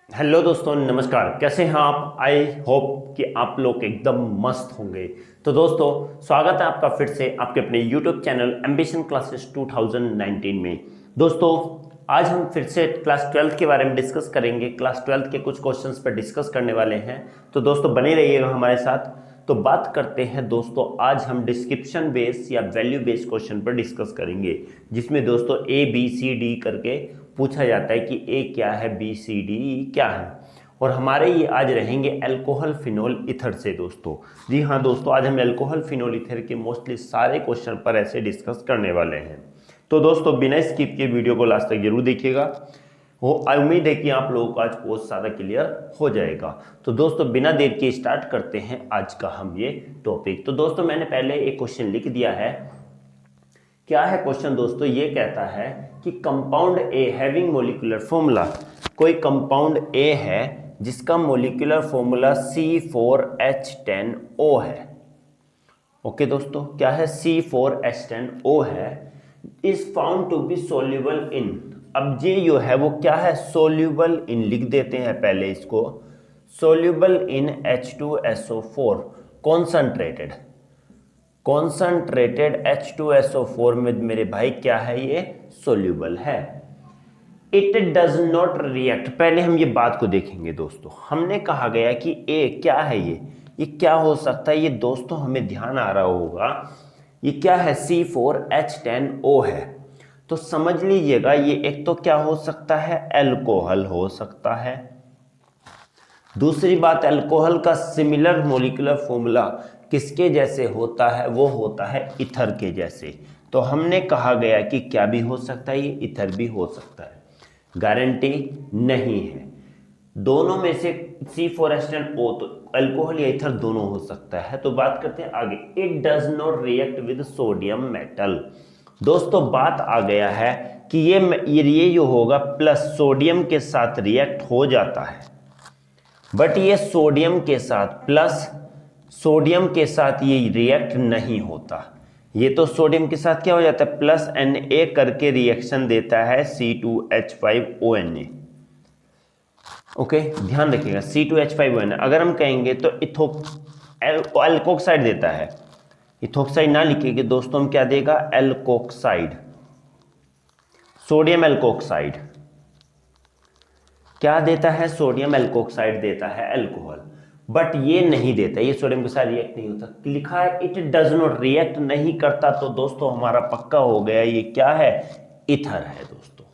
Hello दोस्तों, नमस्कार। कैसे हैं आप? आई होप कि आप लोग एकदम मस्त होंगे। तो दोस्तों, स्वागत है आपका फिर से आपके अपने यूट्यूब चैनल एम्बिशन क्लासेस 2019 में। दोस्तों, आज हम फिर से क्लास 12th के बारे में डिस्कस करेंगे। क्लास 12th के कुछ क्वेश्चंस पर डिस्कस करने वाले हैं, तो दोस्तों बने रहिएगा हमारे साथ। तो बात करते हैं दोस्तों, आज हम डिस्क्रिप्शन बेस या वैल्यू बेस्ड क्वेश्चन पर डिस्कस करेंगे, जिसमें दोस्तों ए बी सी डी करके पूछा जाता है कि ए क्या है, बी सी डी क्या है। और हमारे ये आज रहेंगे अल्कोहल फिनोल ईथर से दोस्तों। जी हाँ दोस्तों, आज हम अल्कोहल फिनोल ईथर के मोस्टली सारे क्वेश्चन पर ऐसे डिस्कस करने वाले हैं। तो दोस्तों, बिना स्किप के वीडियो को लास्ट तक जरूर देखिएगा। उम्मीद है कि आप लोगों को आज बहुत ज़्यादा क्लियर हो जाएगा। तो दोस्तों, बिना देर के स्टार्ट करते हैं आज का हम ये टॉपिक। तो दोस्तों, मैंने पहले एक क्वेश्चन लिख दिया है। क्या है क्वेश्चन दोस्तों? ये कहता है कि compound A having molecular formula, कोई कंपाउंड ए है जिसका मोलिकुलर फॉर्मूला C4H10O है। ओके दोस्तों, क्या है? C4H10O है। Is found to be soluble in, अब ये जो है वो क्या है? सोल्यूबल इन लिख देते हैं पहले इसको। Soluble in H2SO4, concentrated H2SO4 में मेरे भाई क्या है? ये सोल्यूबल है। इट डज नॉट रिएक्ट, पहले हम ये बात को देखेंगे दोस्तों। हमने कहा गया कि ए क्या है? ये क्या हो सकता है? ये दोस्तों हमें ध्यान आ रहा होगा, ये क्या है? C4H10O है। तो समझ लीजिएगा, ये एक तो क्या हो सकता है? अल्कोहल हो सकता है। दूसरी बात, अल्कोहल का सिमिलर मोलिकुलर फॉर्मूला किसके जैसे होता है? वो होता है ईथर के जैसे। तो हमने कहा गया कि क्या भी हो सकता है? ये ईथर भी हो सकता है। गारंटी नहीं है। दोनों में से C4H10O, तो अल्कोहल या ईथर दोनों हो सकता है। तो बात करते हैं आगे। It does not react with sodium metal. दोस्तों, बात आ गया है कि ये जो होगा प्लस सोडियम के साथ रिएक्ट हो जाता है, बट ये सोडियम के साथ प्लस सोडियम के साथ ये रिएक्ट नहीं होता। ये तो सोडियम के साथ क्या हो जाता है? प्लस Na करके रिएक्शन देता है C2H5ONa। ओके, ध्यान रखिएगा, C2H5ONa अगर हम कहेंगे तो एल्कोक्साइड देता है। इथोक्साइड ना लिखेंगे दोस्तों, हम क्या देगा? एल्कोक्साइड, सोडियम एल्कोक्साइड क्या देता है? सोडियम एल्कोक्साइड देता है अल्कोहल, बट ये नहीं देता, ये सोडियम के साथ रिएक्ट नहीं होता। लिखा है इट डज नॉट रिएक्ट, नहीं करता, तो दोस्तों हमारा पक्का हो गया ये क्या है? ईथर है दोस्तों।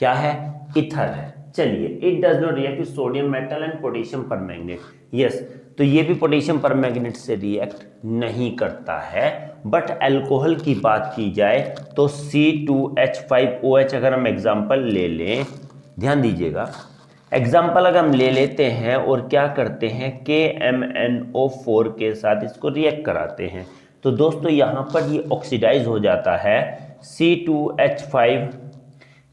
क्या है? ईथर है। चलिए, it does not react with sodium metal and potassium permanganate. Yes, तो ये भी पोटेशियम परमैंगनेट से रिएक्ट नहीं करता है। बट अल्कोहल की बात की जाए तो C2H5OH अगर हम एग्जाम्पल ले लें, ध्यान दीजिएगा, एग्जाम्पल अगर हम ले लेते हैं और क्या करते हैं? KMnO4 के साथ इसको रिएक्ट कराते हैं, तो दोस्तों यहाँ पर ये ऑक्सीडाइज हो जाता है C2H5,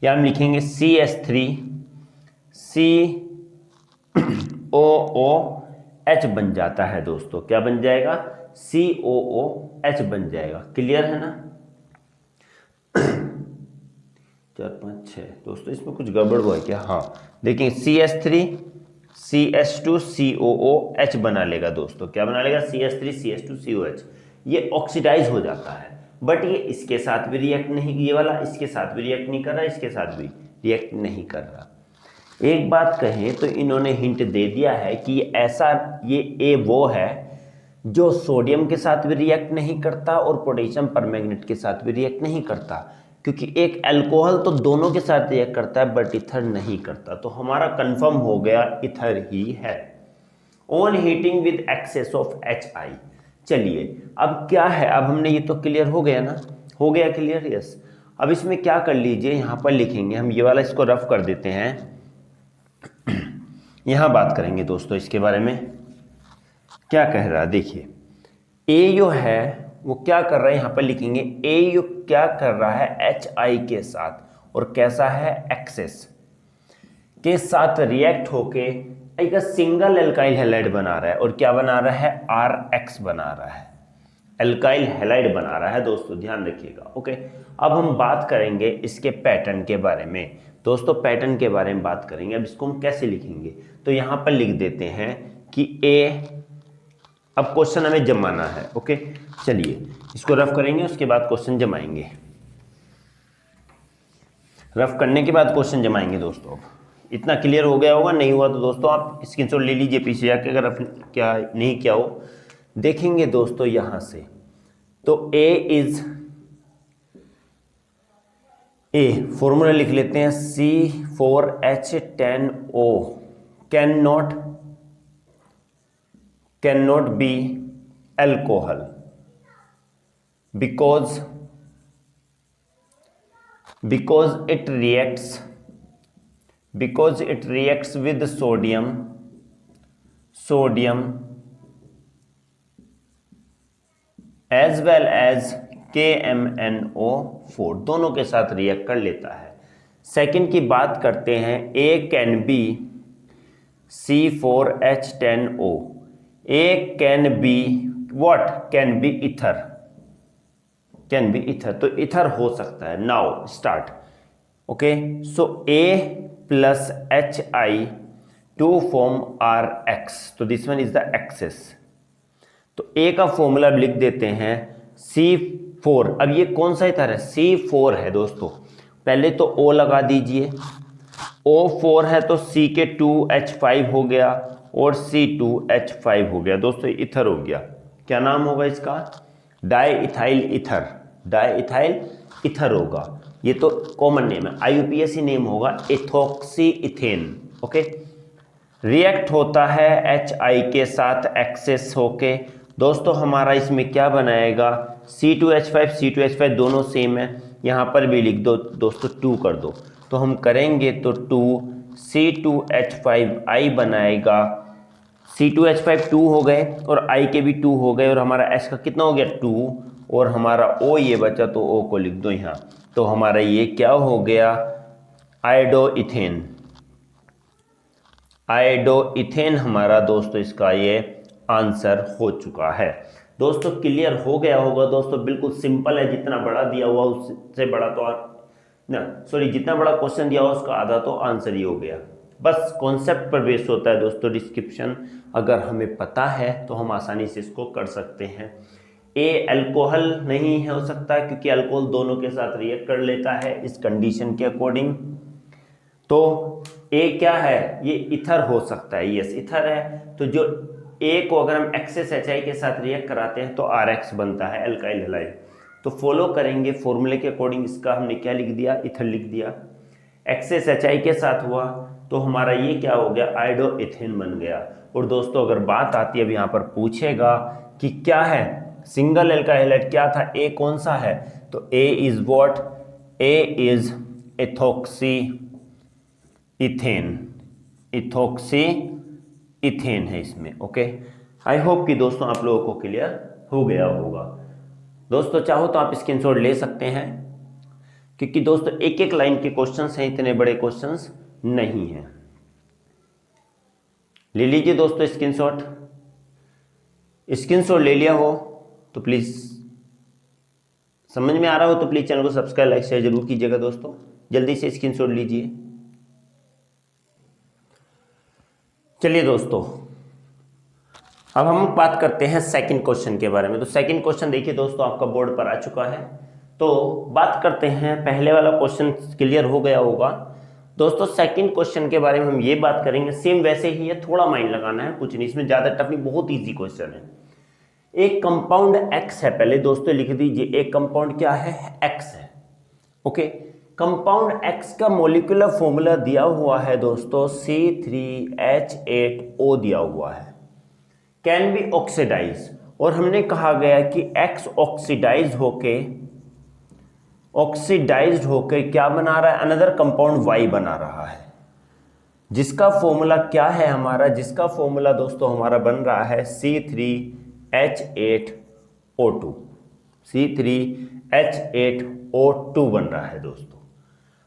या हम लिखेंगे CH3COOH बन जाता है दोस्तों। क्या बन जाएगा? COOH बन जाएगा। क्लियर है ना? 4 5 6 दोस्तों, इसमें कुछ गड़बड़ हुआ है क्या? हाँ, देखिए CH3CH2COOH बना लेगा दोस्तों। क्या बना लेगा? CH3CH2COH। ये ऑक्सीडाइज हो जाता है, बट ये इसके साथ भी रिएक्ट नहीं, ये वाला इसके साथ भी रिएक्ट नहीं कर रहा, इसके साथ भी रिएक्ट नहीं कर रहा। एक बात कहें तो इन्होंने हिंट दे दिया है कि ऐसा, ये ए वो है जो सोडियम के साथ भी रिएक्ट नहीं करता और पोटेशियम परमैंगनेट के साथ भी रिएक्ट नहीं करता, क्योंकि एक अल्कोहल तो दोनों के साथ रिएक्ट करता है बट ईथर नहीं करता। तो हमारा कंफर्म हो गया ईथर ही है। On heating with excess of HI। चलिए, अब क्या है? अब हमने ये तो क्लियर हो गया ना? हो गया क्लियर? यस। अब इसमें क्या कर लीजिए, यहाँ पर लिखेंगे हम, ये वाला इसको रफ कर देते हैं। यहाँ बात करेंगे दोस्तों इसके बारे में। क्या कह रहा है? देखिए, ए जो है वो क्या कर रहा है, यहाँ पर लिखेंगे ए जो क्या कर रहा है? HI के साथ, और कैसा है? एक्सेस के साथ रिएक्ट होके एक सिंगल एल्काइल हैलाइड बना रहा है। और क्या बना रहा है? RX बना रहा है, एल्काइल हैलाइड बना रहा है दोस्तों, ध्यान रखिएगा। ओके, अब हम बात करेंगे इसके पैटर्न के बारे में। दोस्तों पैटर्न के बारे में बात करेंगे। अब इसको हम कैसे लिखेंगे, तो यहां पर लिख देते हैं कि ए, अब क्वेश्चन हमें जमाना है। ओके, चलिए इसको रफ करेंगे, उसके बाद क्वेश्चन जमाएंगे। रफ करने के बाद क्वेश्चन जमाएंगे दोस्तों। इतना क्लियर हो गया होगा, नहीं हुआ तो दोस्तों आप स्क्रीनशॉट ले लीजिए पीछे जाके, अगर रफ क्या नहीं किया हो। देखेंगे दोस्तों यहां से, तो ए फॉर्मूला लिख लेते हैं, C4H10O can not be alcohol because it reacts with sodium as well as KMNO4, दोनों के साथ रिएक्ट कर लेता है। सेकंड की बात करते हैं, A can be C4H10O, A can be what, can be ether, तो ईथर हो सकता है। Now start. Okay, so A plus HI to form RX, तो this one is the excess. तो A का फॉर्मूला लिख देते हैं C4। अब ये कौन सा ईथर है, C4 है दोस्तों। पहले तो O लगा दीजिए, O4 है तो C के 2H5 हो गया और C2H5 हो गया दोस्तों, ईथर हो गया। क्या नाम होगा इसका, डाई इथाइल ईथर होगा। ये तो कॉमन नेम है, IUPAC नेम होगा एथोक्सी इथेन। ओके, रिएक्ट होता है HI के साथ एक्सेस होके दोस्तों, हमारा इसमें क्या बनाएगा, C2H5 दोनों सेम है, यहाँ पर भी लिख दो दोस्तों, 2 कर दो, तो हम करेंगे तो 2C2H5I बनाएगा। C2H5 2 हो गए और I के भी 2 हो गए, और हमारा H का कितना हो गया 2, और हमारा O ये बचा तो O को लिख दो यहाँ। तो हमारा ये क्या हो गया, आयोडोइथेन हमारा दोस्तों इसका ये आंसर हो चुका है। दोस्तों क्लियर हो गया होगा दोस्तों, बिल्कुल सिंपल है। जितना बड़ा दिया हुआ उससे बड़ा तो जितना बड़ा क्वेश्चन दिया हुआ उसका आधा तो आंसर ही हो गया। बस कॉन्सेप्ट पर बेस होता है दोस्तों डिस्क्रिप्शन, अगर हमें पता है तो हम आसानी से इसको कर सकते हैं। ए अल्कोहल नहीं हो सकता क्योंकि अल्कोहल दोनों के साथ रिएक्ट कर लेता है इस कंडीशन के अकॉर्डिंग। तो ए क्या है, ये इथर हो सकता है, यस इथर है। तो जो ए को अगर हम एक्सेस HI के साथ रिएक्ट कराते हैं तो RX बनता है, अल्काइल हैलाइड। तो फॉलो करेंगे फॉर्मूले के अकॉर्डिंग, इसका हमने क्या लिख दिया, इथर लिख दिया। एक्सेस HI के साथ हुआ तो हमारा ये क्या हो गया, आयोडोइथेन बन गया। और दोस्तों अगर बात आती है, अब यहाँ पर पूछेगा कि क्या है सिंगल अल्काइल हैलाइड, क्या था, ए कौन सा है, तो A is what, A is ethoxy ethane है इसमें। ओके, आई होप कि दोस्तों आप लोगों को क्लियर हो गया होगा। दोस्तों चाहो तो आप स्क्रीनशॉट ले सकते हैं, क्योंकि दोस्तों एक एक लाइन के क्वेश्चंस हैं, इतने बड़े क्वेश्चंस नहीं हैं। ले लीजिए दोस्तों स्क्रीनशॉट ले लिया हो तो प्लीज, समझ में आ रहा हो तो प्लीज चैनल को सब्सक्राइब लाइक शेयर जरूर कीजिएगा दोस्तों। जल्दी से स्क्रीनशॉट लीजिए। चलिए दोस्तों अब हम बात करते हैं सेकंड क्वेश्चन के बारे में। तो सेकंड क्वेश्चन देखिए दोस्तों आपका बोर्ड पर आ चुका है। तो बात करते हैं, पहले वाला क्वेश्चन क्लियर हो गया होगा दोस्तों। सेकंड क्वेश्चन के बारे में हम ये बात करेंगे, सेम वैसे ही है, थोड़ा माइंड लगाना है, कुछ नहीं इसमें ज्यादा टफ नहीं, बहुत ईजी क्वेश्चन है। एक कंपाउंड X है, पहले दोस्तों लिख दीजिए, एक कंपाउंड क्या है, X है। ओके, कंपाउंड X का मॉलिक्यूलर फॉर्मूला दिया हुआ है दोस्तों, C3H8O दिया हुआ है, कैन बी ऑक्सीडाइज। और हमने कहा गया कि X ऑक्सीडाइज होके क्या बना रहा है, अनदर कंपाउंड Y बना रहा है, जिसका फॉर्मूला क्या है हमारा, जिसका फॉर्मूला दोस्तों हमारा बन रहा है C3H8O2 बन रहा है दोस्तों।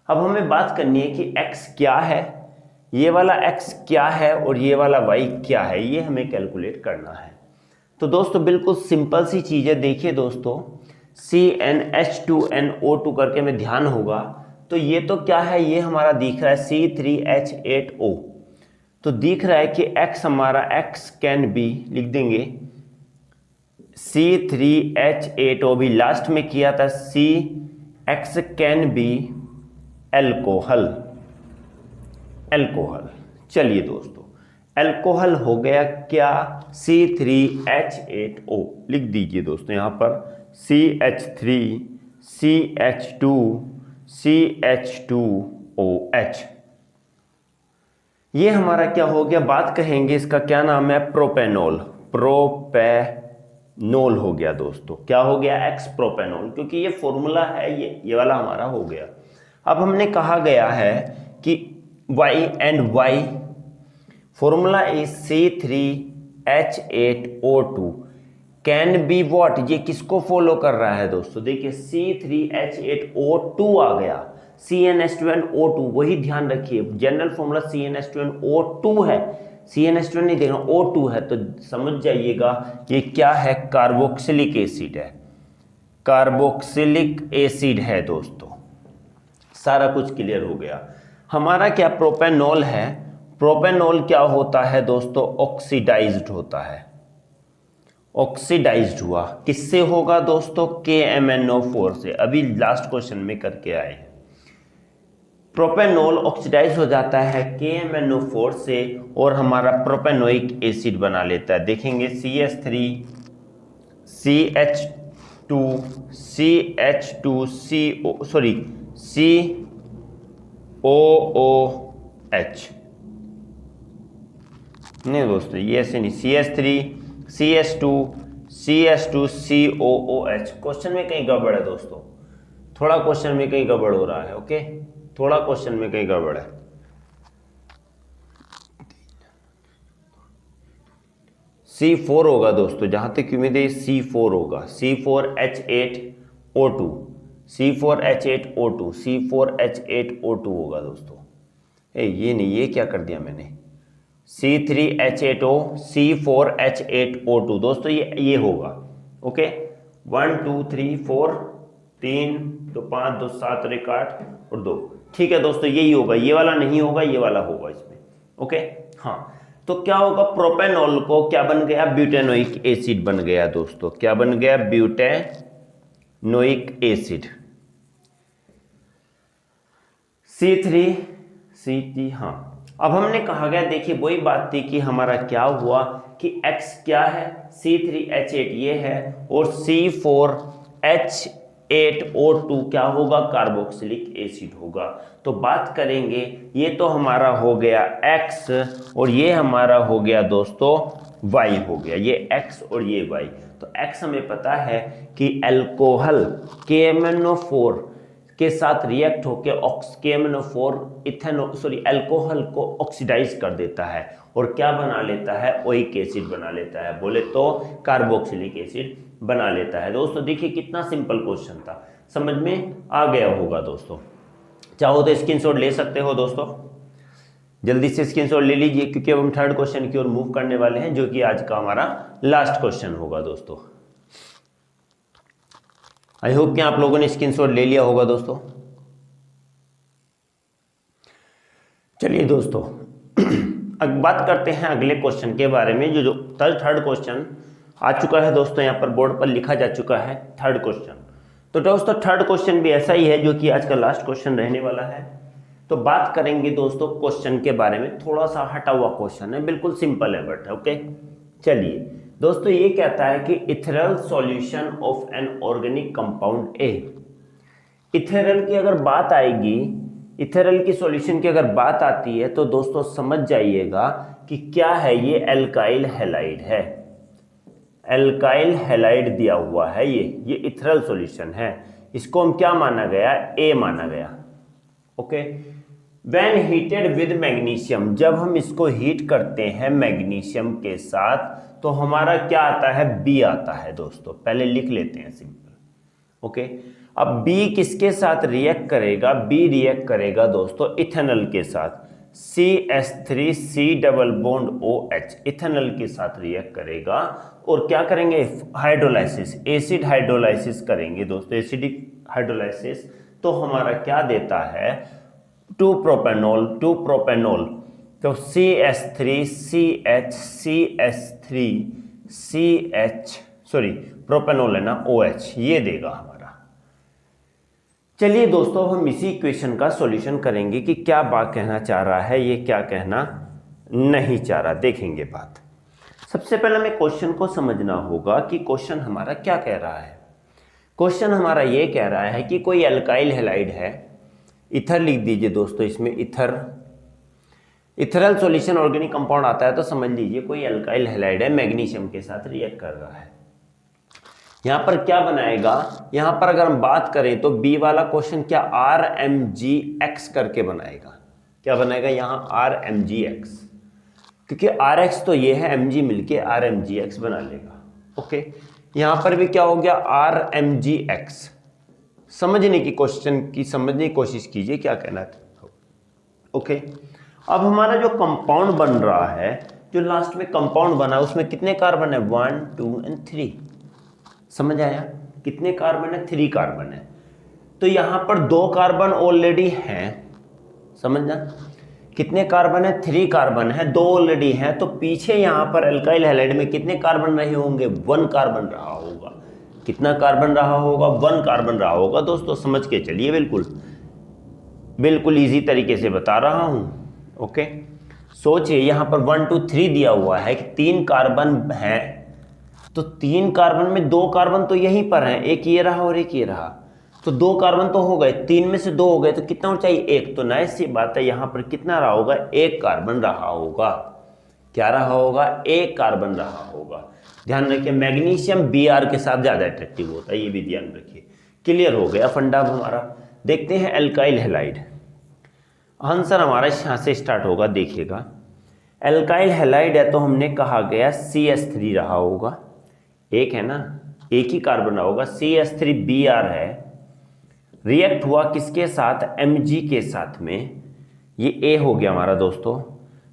अब हमें बात करनी है कि X क्या है, ये वाला X क्या है और ये वाला Y क्या है, ये हमें कैलकुलेट करना है। तो दोस्तों बिल्कुल सिंपल सी चीज़ है। देखिए दोस्तों, CnH2nO2 करके में ध्यान होगा तो ये तो क्या है, ये हमारा दिख रहा है C3H8O। तो दिख रहा है कि X हमारा X कैन बी, लिख देंगे C3H8O भी लास्ट में किया था, X can be alcohol. Alcohol, चलिए दोस्तों, एल्कोहल हो गया क्या, C3H8O। लिख दीजिए दोस्तों यहां पर CH3 CH2 CH2OH। ये हमारा क्या हो गया, बात कहेंगे इसका क्या नाम है, प्रोपेनॉल। प्रोपेनॉल हो गया दोस्तों, क्या हो गया, एक्स प्रोपेनॉल, क्योंकि ये फॉर्मूला है, ये वाला हमारा हो गया। अब हमने कहा गया है कि Y and Y formula is C3H8O2 can be what, ये किसको फॉलो कर रहा है दोस्तों, देखिए C3H8O2 आ गया, CnH2nO2, वही ध्यान रखिए, जनरल फॉर्मूला CnH2nO2 है, CnH2n नहीं देखना, O2 है, तो समझ जाइएगा ये क्या है, कार्बोक्सिलिक एसिड है, कार्बोक्सिलिक एसिड है दोस्तों। सारा कुछ क्लियर हो गया। हमारा क्या प्रोपेनॉल है, प्रोपेनॉल क्या होता है दोस्तों, ऑक्सीडाइज्ड होता है, ऑक्सीडाइज्ड हुआ, किससे होगा दोस्तों, KMnO4 से, अभी लास्ट क्वेश्चन में करके आए हैं। प्रोपेनॉल ऑक्सीडाइज हो जाता है KMnO4 से और हमारा प्रोपेनोइक एसिड बना लेता है, देखेंगे CH3 CH2 CH2CO sorry COOH, नहीं दोस्तों ये ऐसे नहीं, CH3 CH2 CH2COOH। क्वेश्चन में कहीं गड़बड़ है दोस्तों, थोड़ा क्वेश्चन में कहीं गड़बड़ हो रहा है, ओके, थोड़ा क्वेश्चन में कहीं गड़बड़ है। C4 होगा दोस्तों, जहां तक उम्मीद है C4 होगा, C4H8O2 C4H8O2 C4H8O2 होगा दोस्तों। ये नहीं, ये क्या कर दिया मैंने, C3H8O C4H8O2 दोस्तों, ये होगा, ओके। 1 2 3 4 3 2 5 2 7 और 1 8 और 2, ठीक है दोस्तों, यही होगा, ये वाला नहीं होगा, ये वाला होगा इसमें, ओके। हाँ, तो क्या होगा, प्रोपेनॉल को क्या बन गया, ब्यूटेनोइक एसिड बन गया दोस्तों, क्या बन गया, ब्यूटेनोइक एसिड। C3 हाँ, अब हमने कहा गया, देखिए वही बात थी कि हमारा क्या हुआ कि X क्या है, C3H8 ये है, और C4H8O2 क्या होगा, कार्बोक्सिलिक एसिड होगा। तो बात करेंगे, ये तो हमारा हो गया X और ये हमारा हो गया दोस्तों Y हो गया, ये X और ये Y। तो X हमें पता है कि एल्कोहल KMnO4 के साथ रिएक्ट होकर KMnO4 एल्कोहल को ऑक्सीडाइज कर देता है और क्या बना लेता है, ओइक एसिड बना लेता है, बोले तो कार्बोक्सिलिक एसिड बना लेता है। दोस्तों देखिए कितना सिंपल क्वेश्चन था, समझ में आ गया होगा दोस्तों। चाहो तो स्क्रीनशॉट ले सकते हो दोस्तों, जल्दी से स्क्रीनशॉट ले लीजिए, क्योंकि अब हम थर्ड क्वेश्चन की ओर मूव करने वाले हैं, जो कि आज का हमारा लास्ट क्वेश्चन होगा दोस्तों। आई होप कि आप लोगों ने स्क्रीनशॉट ले लिया होगा दोस्तों। चलिए दोस्तों अब बात करते हैं अगले क्वेश्चन के बारे में, जो थर्ड क्वेश्चन आ चुका है दोस्तों, यहाँ पर बोर्ड पर लिखा जा चुका है थर्ड क्वेश्चन। तो दोस्तों थर्ड क्वेश्चन भी ऐसा ही है, जो कि आज का लास्ट क्वेश्चन रहने वाला है। तो बात करेंगे दोस्तों क्वेश्चन के बारे में, थोड़ा सा हटा हुआ क्वेश्चन है, बिल्कुल सिंपल है बट ओके। चलिए दोस्तों, ये कहता है कि ethereal solution of an organic compound A. Ethereal की अगर बात आएगी, इथेरल की सॉल्यूशन की अगर बात आती है, तो दोस्तों समझ जाइएगा कि क्या है, ये एल्काइल हैलाइड है, एल्काइल हैलाइड दिया हुआ है, ये इथेरल सॉल्यूशन है। इसको हम क्या माना गया, ए माना गया, okay. When heated with magnesium, जब हम इसको हीट करते हैं मैग्नीशियम के साथ, तो हमारा क्या आता है, बी आता है दोस्तों, पहले लिख लेते हैं सिंपल, ओके। अब बी किसके साथ रिएक्ट करेगा, बी रिएक्ट करेगा दोस्तों इथेनॉल के साथ, CH3C double bond OH ethanol के साथ रिएक्ट करेगा, और क्या करेंगे, हाइड्रोलाइसिस, एसिड हाइड्रोलाइसिस करेंगे दोस्तों, एसिडिक हाइड्रोलाइसिस तो हमारा क्या देता है, 2 प्रोपेनॉल, 2 प्रोपेनॉल, तो प्रोपेनॉल है ना, OH, ये देगा हमारा। चलिए दोस्तों, हम इसी इक्वेशन का सॉल्यूशन करेंगे कि क्या बात कहना चाह रहा है ये, क्या कहना नहीं चाह रहा, देखेंगे बात। सबसे पहले हमें क्वेश्चन को समझना होगा कि क्वेश्चन हमारा क्या कह रहा है। क्वेश्चन हमारा ये कह रहा है कि कोई अल्काइल हैलाइड है, इथर लिख दीजिए दोस्तों, इसमें ether, ethereal solution organic compound आता है तो समझ लीजिए कोई अल्काइल हैलाइड है, मैग्नीशियम के साथ रिएक्ट कर रहा है। यहां पर क्या बनाएगा, यहां पर अगर हम बात करें तो बी वाला क्वेश्चन क्या RMgX करके बनाएगा। क्या बनाएगा यहां RMgX, क्योंकि RX तो ये है, Mg मिलके RMgX बना लेगा। ओके, यहां पर भी क्या हो गया RMgX। समझने की समझने की कोशिश कीजिए क्या कहना था। ओके, अब हमारा जो कंपाउंड बन रहा है, जो लास्ट में कंपाउंड बना उसमें कितने कार्बन है, 1 2 और 3। समझ आया, कितने कार्बन है, 3 कार्बन है। तो यहां पर 2 कार्बन ऑलरेडी हैं, समझना, कितने कार्बन है, 3 कार्बन है, 2 ऑलरेडी हैं। तो पीछे यहां पर अल्काइल हैलाइड में कितने कार्बन रहे होंगे, 1 कार्बन रहा होगा। कितना कार्बन रहा होगा, 1 कार्बन रहा होगा। दोस्तों समझ के चलिए, बिल्कुल बिल्कुल इजी तरीके से बता रहा हूं। ओके, सोचिए यहां पर 1 2 3 दिया हुआ है कि 3 कार्बन है, तो 3 कार्बन में 2 कार्बन तो यहीं पर हैं, एक ये रहा और एक ये रहा, तो 2 कार्बन तो हो गए, 3 में से 2 हो गए, तो कितना चाहिए, 1। तो नाइस सी बात है, यहां पर कितना रहा होगा, 1 कार्बन रहा होगा। क्या रहा होगा, 1 कार्बन रहा होगा। ध्यान रखिए, मैग्नीशियम Br के साथ ज्यादा अट्रैक्टिव होता है, ये भी ध्यान रखिए। क्लियर हो गया फंडा हमारा। देखते हैं एल्काइल हैलाइड, आंसर हमारा यहां से स्टार्ट होगा। देखिएगा, एल्काइल हैलाइड है तो हमने कहा गया CH3 रहा होगा, एक है ना, एक ही कार्बन रहा होगा, CH3Br है, रिएक्ट हुआ किसके साथ, Mg के साथ में, ये A हो गया हमारा दोस्तों।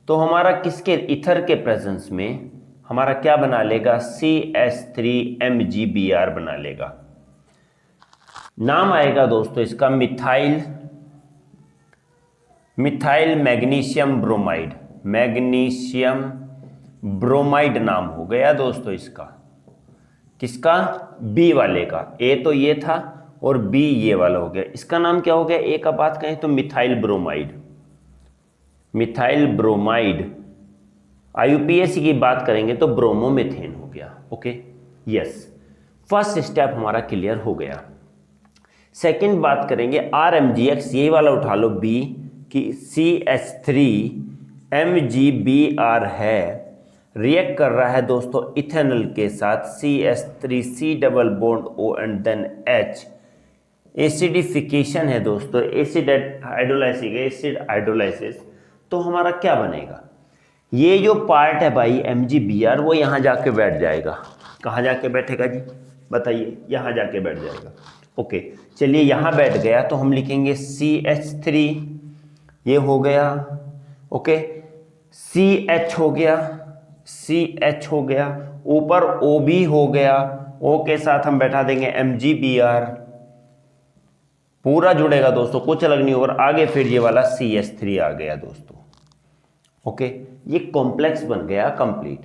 तो हमारा किसके, इथर के प्रेजेंस में हमारा क्या बना लेगा, CH3MgBr बना लेगा। नाम आएगा दोस्तों इसका methyl magnesium bromide, magnesium bromide नाम हो गया दोस्तों इसका। किसका, बी वाले का। ए तो ये था और बी ये वाला हो गया, इसका नाम क्या हो गया, ए का बात कहें तो methyl bromide. Methyl bromide, IUPAC की बात करेंगे तो ब्रोमोमीथेन हो गया। ओके, यस, फर्स्ट स्टेप हमारा क्लियर हो गया। सेकंड बात करेंगे RMgX, ये वाला उठा लो बी, कि CH3MgBr है, रिएक्ट कर रहा है दोस्तों इथेनॉल के साथ, CH3C double bond O and then H। Acidification है दोस्तों, एसिड हाइड्रोलाइसिस। तो हमारा क्या बनेगा, ये जो पार्ट है भाई MgBr, वो यहाँ जाके बैठ जाएगा। कहाँ जाके बैठेगा जी, बताइए, यहाँ जाके बैठ जाएगा। ओके, चलिए यहाँ बैठ गया तो हम लिखेंगे CH3, ये हो गया। ओके, CH हो गया, CH हो गया, ऊपर OB हो गया, O के साथ हम बैठा देंगे MgBr, पूरा जुड़ेगा दोस्तों, कुछ अलग नहीं होगा। आगे फिर ये वाला CH3 आ गया दोस्तों। ओके, ये कॉम्प्लेक्स बन गया कंप्लीट।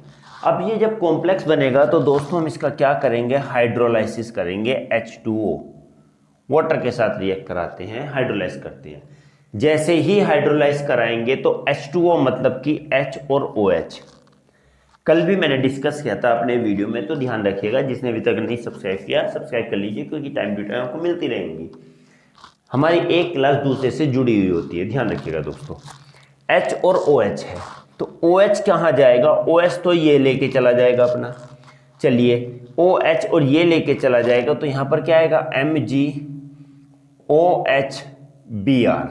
अब ये जब कॉम्प्लेक्स बनेगा तो दोस्तों हम इसका क्या करेंगे, हाइड्रोलाइसिस करेंगे। H2O वाटर के साथ रिएक्ट कराते हैं, हाइड्रोलाइज करते हैं। जैसे ही हाइड्रोलाइज कराएंगे तो H2O मतलब कि H और OH, कल भी मैंने डिस्कस किया था अपने वीडियो में, तो ध्यान रखिएगा। जिसने अभी तक नहीं सब्सक्राइब किया, सब्सक्राइब कर लीजिए, क्योंकि टाइम टू टाइम आपको मिलती रहेंगी। हमारी एक क्लास दूसरे से जुड़ी हुई होती है, ध्यान रखिएगा दोस्तों। H और OH है, तो OH कहाँ जाएगा, OH तो ये लेके चला जाएगा अपना। चलिए, OH और ये लेके चला जाएगा, तो यहाँ पर क्या आएगा, MgOHBr,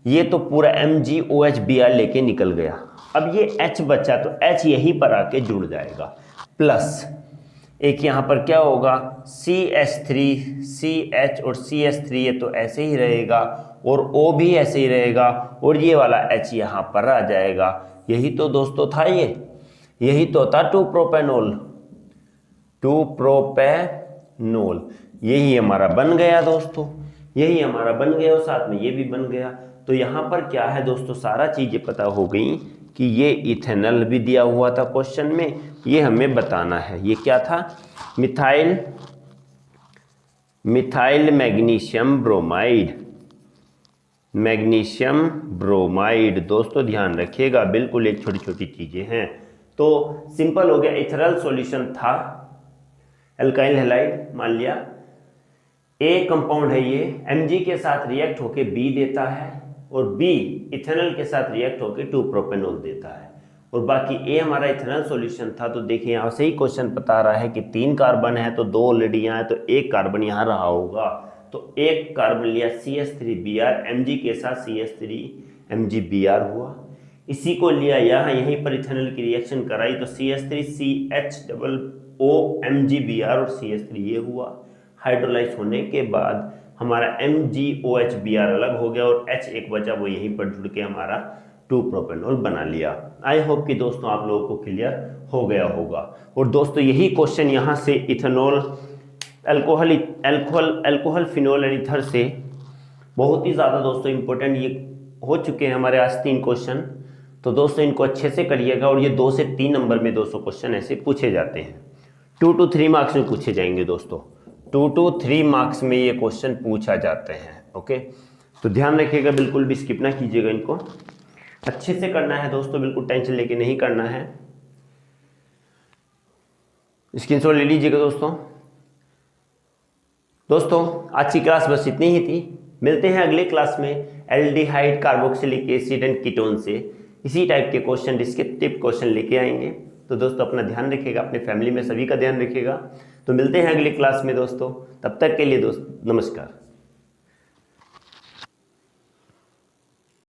ये तो पूरा MgOHBr लेके निकल गया। अब ये H बचा तो H यहीं पर आके जुड़ जाएगा, प्लस एक यहाँ पर क्या होगा, CH3, CH और CH3, ये तो ऐसे ही रहेगा, और O भी ऐसे ही रहेगा, और ये वाला H यहाँ पर आ जाएगा। यही तो दोस्तों था, यही तो था 2 प्रोपेनॉल, यही हमारा बन गया दोस्तों। यही हमारा बन गया और साथ में ये भी बन गया। तो यहाँ पर क्या है दोस्तों, सारा चीज़ें पता हो गई कि ये इथेनॉल भी दिया हुआ था क्वेश्चन में, ये हमें बताना है ये क्या था, methyl magnesium bromide, magnesium bromide. दोस्तों ध्यान रखिएगा, बिल्कुल एक छोटी छोटी चीजें हैं। तो सिंपल हो गया, इथेनॉल सॉल्यूशन था, एल्काइल हैलाइड मान लिया, ए कंपाउंड है ये, Mg के साथ रिएक्ट होके बी देता है और बी इथेनॉल के साथ रिएक्ट होके 2 प्रोपेनॉल देता है, और बाकी ए हमारा इथेनॉल सॉल्यूशन था। तो देखिए यहाँ से ही क्वेश्चन बता रहा है कि 3 कार्बन है तो 2 ऑलरेडी यहाँ है, तो 1 कार्बन यहाँ रहा होगा, तो 1 कार्बन लिया CH3Br, Mg के साथ CH3MgBr हुआ। इसी को लिया यहाँ, यहीं पर इथेनॉल की रिएक्शन कराई तो CH3CHOOMgBr और CH3 ये हुआ। हाइड्रोलाइज होने के बाद हमारा MgOHBr अलग हो गया और H एक बचा, वो यहीं पर जुड़ के हमारा 2 प्रोपेनॉल बना लिया। आई होप कि दोस्तों आप लोगों को क्लियर हो गया होगा। और दोस्तों यही क्वेश्चन यहाँ से ethanol, alcohol phenol and ether से बहुत ही ज़्यादा दोस्तों इंपॉर्टेंट ये हो चुके हैं हमारे आज 3 क्वेश्चन। तो दोस्तों इनको अच्छे से करिएगा, और ये 2 से 3 नंबर में दोस्तों क्वेश्चन ऐसे पूछे जाते हैं, 2 to 3 मार्क्स में पूछे जाएंगे दोस्तों, 2 to 3 मार्क्स में ये क्वेश्चन पूछा जाते हैं। ओके, तो ध्यान रखिएगा, बिल्कुल भी स्किप ना कीजिएगा, इनको अच्छे से करना है दोस्तों, बिल्कुल टेंशन लेके नहीं करना है। स्क्रीनशॉट ले लीजिएगा दोस्तों। आज की क्लास बस इतनी ही थी, मिलते हैं अगले क्लास में aldehyde, carboxylic acid and ketone से इसी टाइप के क्वेश्चन, डिस्क्रिप्टिव क्वेश्चन लेके आएंगे। तो दोस्तों अपना ध्यान रखिएगा, अपने फैमिली में सभी का ध्यान रखिएगा। तो मिलते हैं अगली क्लास में दोस्तों, तब तक के लिए दोस्त नमस्कार।